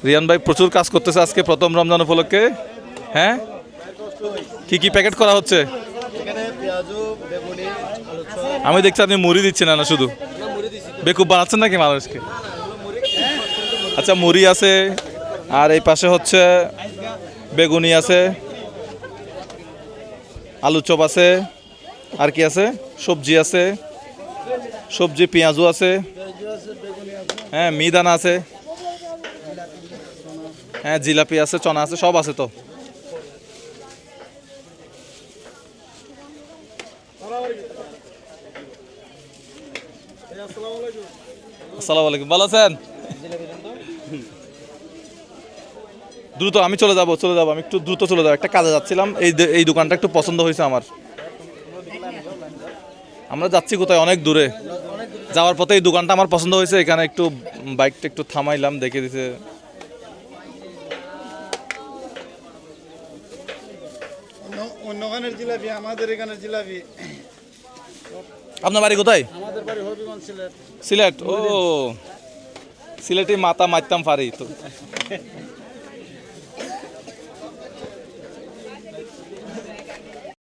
রিয়ান ভাই প্রচুর কাজ করতেছে আজকে প্রথম রমজান উপলক্ষে। হ্যাঁ, কি কি প্যাকেট করা হচ্ছে? আমি দেখছি আপনি মুড়ি দিচ্ছেন না শুধু বেকুব বানাচ্ছেন নাকি মানুষকে? আচ্ছা, মুড়ি আছে, আর এই পাশে হচ্ছে বেগুনি আছে, আলু চপ আছে, আর কি আছে? সবজি আছে, সবজি পেঁয়াজু আছে, হ্যাঁ মিহিদানা আছে, হ্যাঁ জিলাপি আছে, চনা আছে, সব আছে তো। আসসালামু আলাইকুম, ভালো আছেন? দ্রুত আমি চলে যাব, আমি একটু দ্রুত চলে যাবো, একটা কাজে যাচ্ছিলাম। এই দোকানটা একটু পছন্দ হয়েছে আমার। আমরা যাচ্ছি কোথায়? অনেক দূরে। যাওয়ার পথে এই দোকানটা আমার পছন্দ হয়েছে, এখানে একটু বাইকটা একটু থামাইলাম, দেখে দিতে। অন্যখানের জিলাপি, আমাদের এখানের জিলাপি। আপনার বাড়ি কোথায়? আমাদের বাড়ি হবিগঞ্জ, সিলেট। সিলেট? ও, সিলেটে মাথা মারতাম পারি তো।